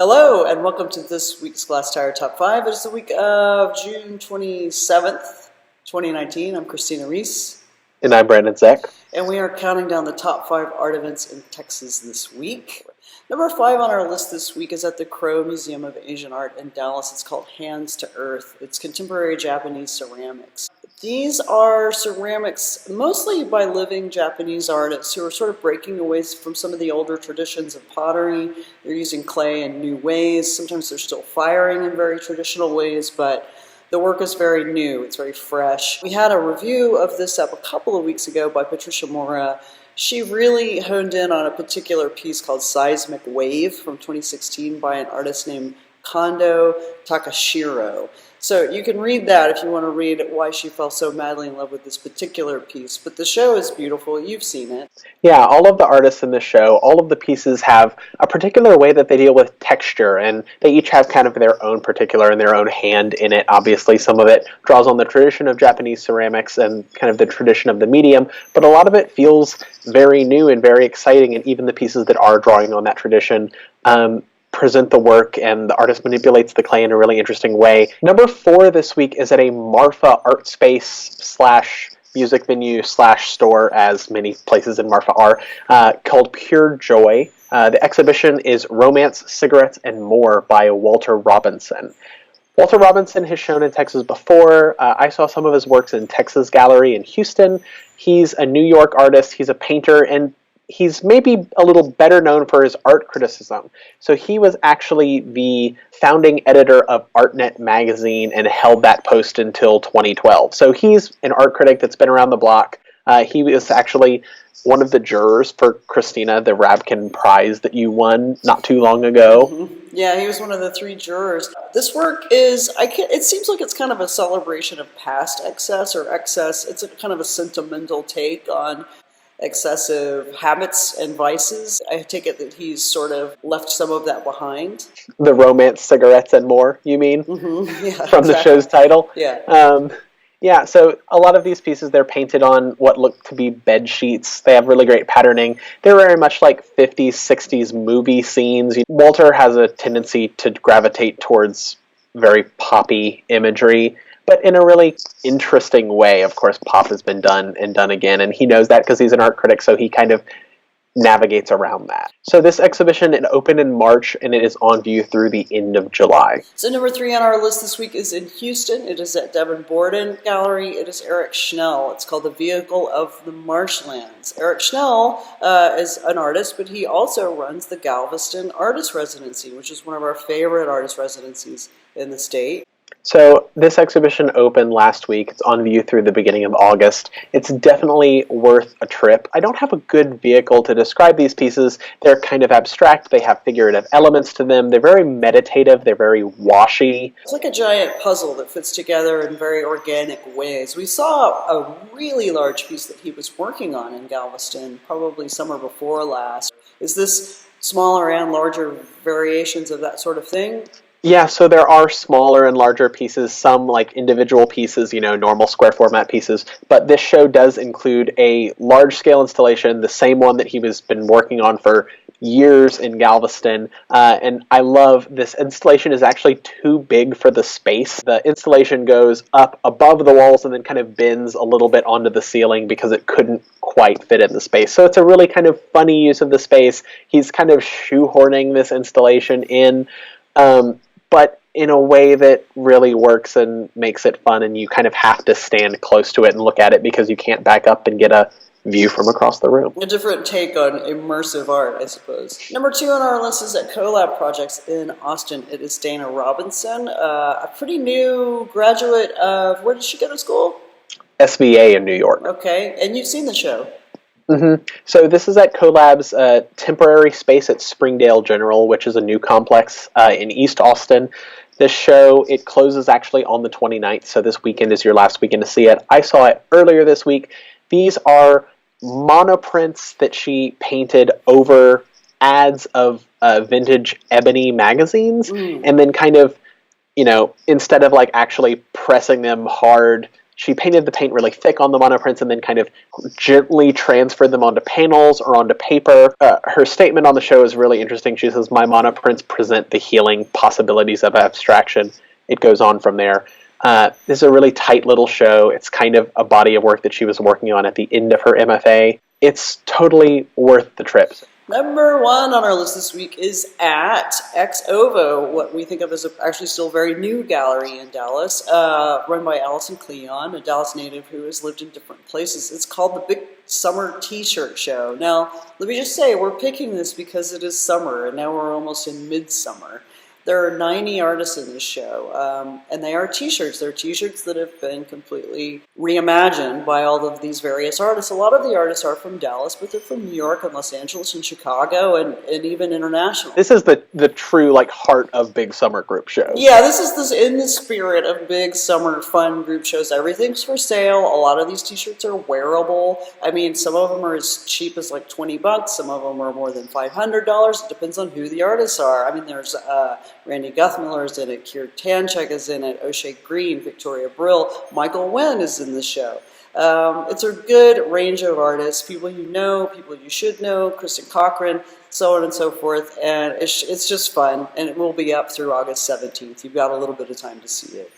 Hello, and welcome to this week's Glasstire Top 5. It is the week of June 27th, 2019. I'm Christina Rees. And I'm Brandon Zech. And we are counting down the top 5 art events in Texas this week. Number 5 on our list this week is at the Crow Museum of Asian Art in Dallas. It's called Hands to Earth. It's contemporary Japanese ceramics. These are ceramics mostly by living Japanese artists who are sort of breaking away from some of the older traditions of pottery. They're using clay in new ways. Sometimes they're still firing in very traditional ways, but the work is very new. It's very fresh. We had a review of this up a couple of weeks ago by Patricia Mora. She really honed in on a particular piece called Seismic Wave from 2016 by an artist named Kondo Takashiro. So you can read that if you want to read why she fell so madly in love with this particular piece. But the show is beautiful. You've seen it. Yeah, all of the artists in the show, all of the pieces have a particular way that they deal with texture, and they each have kind of their own particular and their own hand in it. Obviously, some of it draws on the tradition of Japanese ceramics and kind of the tradition of the medium, but a lot of it feels very new and very exciting, and even the pieces that are drawing on that tradition present the work, and the artist manipulates the clay in a really interesting way. Number 4 this week is at a Marfa art space / music venue / store, as many places in Marfa are, called Pure Joy. The exhibition is Romance, Cigarettes, and More by Walter Robinson. Walter Robinson has shown in Texas before. I saw some of his works in Texas Gallery in Houston. He's a New York artist. He's a painter, and he's maybe a little better known for his art criticism. So he was actually the founding editor of ArtNet magazine and held that post until 2012. So he's an art critic that's been around the block. He was actually one of the jurors for Christina, the Rabkin Prize that you won not too long ago. Mm-hmm. Yeah, he was one of the 3 jurors. This work is, it seems like it's kind of a celebration of past excess or excess. It's a kind of a sentimental take on excessive habits and vices. I take it that he's sort of left some of that behind. The Romance, Cigarettes, and More, you mean? Mm-hmm. Yeah, from the show's title? Yeah. Yeah, so a lot of these pieces, they're painted on what look to be bed sheets. They have really great patterning. They're very much like 50s, 60s movie scenes. Walter has a tendency to gravitate towards very poppy imagery, but in a really interesting way. Of course, pop has been done and done again, and he knows that because he's an art critic, so he kind of navigates around that. So this exhibition, it opened in March, and it is on view through the end of July. So number 3 on our list this week is in Houston. It is at Devin Borden Gallery. It is Eric Schnell. It's called The Vehicle of the Marshlands. Eric Schnell is an artist, but he also runs the Galveston Artist Residency, which is one of our favorite artist residencies in the state. So this exhibition opened last week. It's on view through the beginning of August. It's definitely worth a trip. I don't have a good vehicle to describe these pieces. They're kind of abstract. They have figurative elements to them. They're very meditative. They're very washy. It's like a giant puzzle that fits together in very organic ways. We saw a really large piece that he was working on in Galveston, probably summer before last. Is this smaller and larger variations of that sort of thing? Yeah, so there are smaller and larger pieces, some like individual pieces, normal square format pieces, but this show does include a large-scale installation, the same one that he was been working on for years in Galveston, and I love this installation is actually too big for the space. The installation goes up above the walls and then kind of bends a little bit onto the ceiling because it couldn't quite fit in the space. So it's a really kind of funny use of the space. He's kind of shoehorning this installation in, but in a way that really works and makes it fun, and you kind of have to stand close to it and look at it because you can't back up and get a view from across the room. A different take on immersive art, I suppose. Number 2 on our list is at Collab Projects in Austin. It is Dana Robinson, a pretty new graduate of, where did she go to school? SVA in New York. Okay, and you've seen the show. Mm-hmm. So this is at Collab's temporary space at Springdale General, which is a new complex in East Austin. This show, it closes actually on the 29th, so this weekend is your last weekend to see it. I saw it earlier this week. These are monoprints that she painted over ads of vintage ebony magazines, and then kind of, instead of like actually pressing them hard she painted the paint really thick on the monoprints and then kind of gently transferred them onto panels or onto paper. Her statement on the show is really interesting. She says, "My monoprints present the healing possibilities of abstraction." It goes on from there. This is a really tight little show. It's kind of a body of work that she was working on at the end of her MFA. It's totally worth the trip. Number 1 on our list this week is at Ex Ovo, what we think of as actually still very new gallery in Dallas, run by Allison Cleon, a Dallas native who has lived in different places. It's called the Big Summer T-Shirt Show. Now, let me just say, we're picking this because it is summer, and now we're almost in midsummer. There are 90 artists in this show, and they are T-shirts. They're T-shirts that have been completely reimagined by all of these various artists. A lot of the artists are from Dallas, but they're from New York and Los Angeles and Chicago and even international. This is the true heart of big summer group shows. Yeah, this is in the spirit of big summer fun group shows. Everything's for sale. A lot of these T-shirts are wearable. I mean, some of them are as cheap as $20. Some of them are more than $500. It depends on who the artists are. I mean, there's Randy Guthmiller is in it, Kier Tanchek is in it, O'Shea Green, Victoria Brill, Michael Wen is in the show. It's a good range of artists, people you know, people you should know, Kristen Cochran, so on and so forth, and it's just fun, and it will be up through August 17th. You've got a little bit of time to see it.